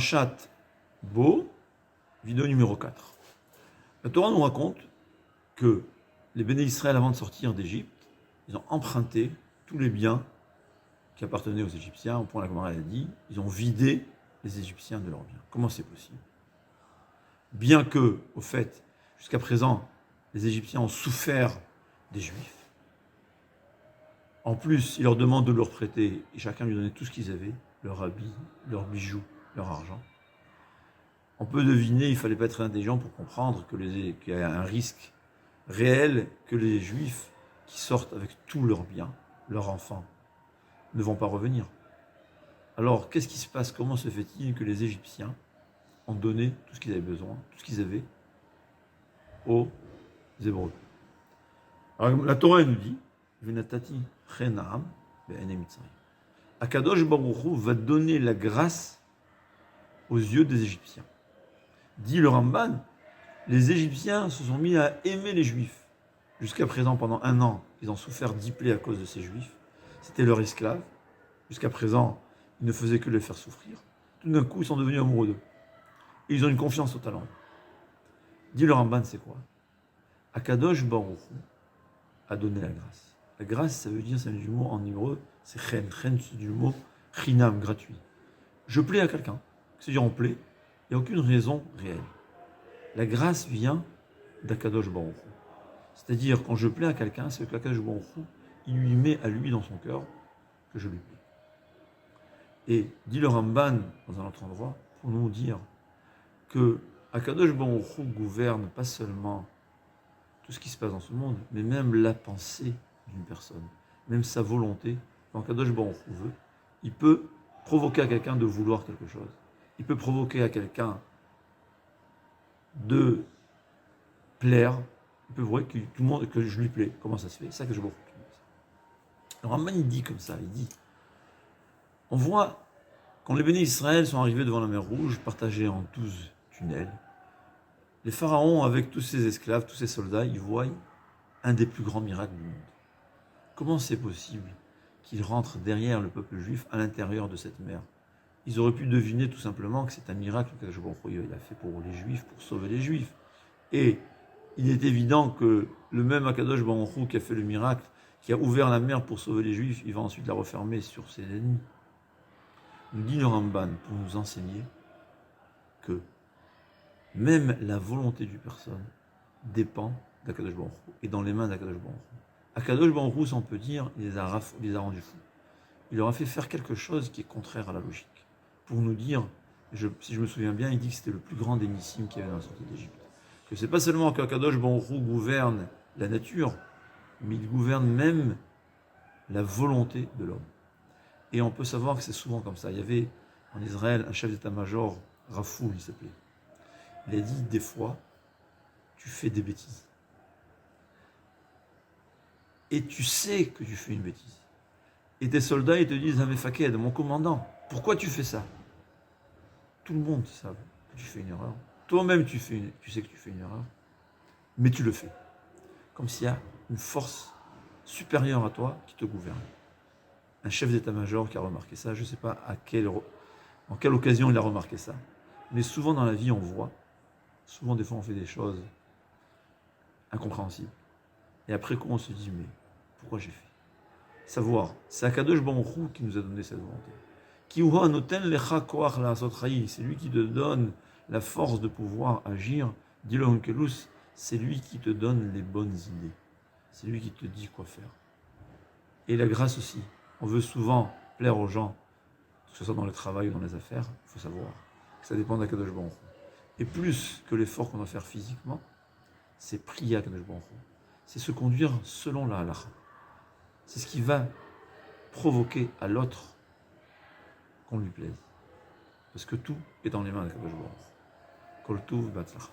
Chat Beau, vidéo numéro 4. La Torah nous raconte que les Béné Israël, avant de sortir d'Égypte, ils ont emprunté tous les biens qui appartenaient aux Égyptiens. Au point, la Gemara a dit, ils ont vidé les Égyptiens de leurs biens. Comment c'est possible? Bien que, au fait, jusqu'à présent, les Égyptiens ont souffert des Juifs. En plus, ils leur demandent de leur prêter, et chacun lui donnait tout ce qu'ils avaient, leurs habits, leurs bijoux, leur argent. On peut deviner, il ne fallait pas être intelligent pour comprendre qu'il y a un risque réel que les Juifs qui sortent avec tous leurs biens, leurs enfants, ne vont pas revenir. Alors, qu'est-ce qui se passe? Comment se fait-il que les Égyptiens ont donné tout ce qu'ils avaient besoin, tout ce qu'ils avaient aux Hébreux? Alors, la Torah nous dit, Venatati Chenam be'enei Mitzrayim. Akadosh Baruch Hu va donner la grâce aux yeux des Égyptiens. Dit le Ramban, les Égyptiens se sont mis à aimer les Juifs. Jusqu'à présent, pendant 1 an, ils ont souffert d'10 plaies à cause de ces Juifs. C'était leurs esclaves. Jusqu'à présent, ils ne faisaient que les faire souffrir. Tout d'un coup, ils sont devenus amoureux d'eux. Et ils ont une confiance totale en eux. Dit le Ramban, c'est quoi? Akadosh Baruch Hu a donné la grâce. La grâce, ça veut dire, c'est du mot en hébreu, c'est chen. Chen, c'est du mot chinam, gratuit. Je plais à quelqu'un. C'est-à-dire, on plaît. Il n'y a aucune raison réelle. La grâce vient d'Akadosh Baruch Hu. C'est-à-dire, quand je plais à quelqu'un, c'est que Akadosh Baruch Hu, il lui met à lui dans son cœur que je lui plais. Et dit le Ramban dans un autre endroit, pour nous dire que Akadosh Baruch Hu gouverne pas seulement tout ce qui se passe dans ce monde, mais même la pensée d'une personne, même sa volonté. Quand Akadosh Baruch Hu veut, il peut provoquer à quelqu'un de vouloir quelque chose. Il peut provoquer à quelqu'un de plaire. Il peut voir que tout le monde, que je lui plais. Comment ça se fait? Ça que je vois. Alors Ramban il dit comme ça, il dit, on voit, quand les bénis Israël sont arrivés devant la mer Rouge, partagés en 12 tunnels, les pharaons, avec tous ses esclaves, tous ses soldats, ils voient un des plus grands miracles du monde. Comment c'est possible qu'ils rentrent derrière le peuple juif à l'intérieur de cette mer? Ils auraient pu deviner tout simplement que c'est un miracle que Akadosh Baruch Hu a fait pour les Juifs, pour sauver les Juifs. Et il est évident que le même Akadosh Baruch Hu qui a fait le miracle, qui a ouvert la mer pour sauver les Juifs, il va ensuite la refermer sur ses ennemis. Nous dit le Ramban pour nous enseigner que même la volonté d'une personne dépend d'Akadosh Baruch Hu et dans les mains d'Akadosh Baruch Hu. Akadosh Baruch Hu, si on peut dire, il les a rendus fous. Il leur a fait faire quelque chose qui est contraire à la logique. Pour nous dire, si je me souviens bien, il dit que c'était le plus grand des nissim qu'il y avait dans la sortie d'Égypte. Que c'est pas seulement qu'Akadosh Baruch Hu gouverne la nature, mais il gouverne même la volonté de l'homme. Et on peut savoir que c'est souvent comme ça. Il y avait en Israël un chef d'état-major, Rafoul il s'appelait. Il a dit, des fois, tu fais des bêtises. Et tu sais que tu fais une bêtise. Et tes soldats, ils te disent, Amefaked, mon commandant, pourquoi tu fais ça? Tout le monde sait que tu fais une erreur. Toi-même, tu sais que tu fais une erreur. Mais tu le fais. Comme s'il y a une force supérieure à toi qui te gouverne. Un chef d'état-major qui a remarqué ça, je ne sais pas en quelle occasion il a remarqué ça. Mais souvent dans la vie, on voit, souvent des fois on fait des choses incompréhensibles. Et après coup, on se dit, mais pourquoi j'ai fait? Savoir, c'est Akadosh Baruch Hu qui nous a donné cette volonté. C'est lui qui te donne la force de pouvoir agir. Dis-le Onkelus, c'est lui qui te donne les bonnes idées. C'est lui qui te dit quoi faire. Et la grâce aussi. On veut souvent plaire aux gens, que ce soit dans le travail ou dans les affaires. Il faut savoir que ça dépend d'Akadosh Baruch Hu. Et plus que l'effort qu'on doit faire physiquement, c'est prier à Akadosh Baruch Hu. C'est se conduire selon la halakha. C'est ce qui va provoquer à l'autre qu'on lui plaise. Parce que tout est dans les mains d'Akadosh Baruch Hu. Kol tuv b'atzlacha.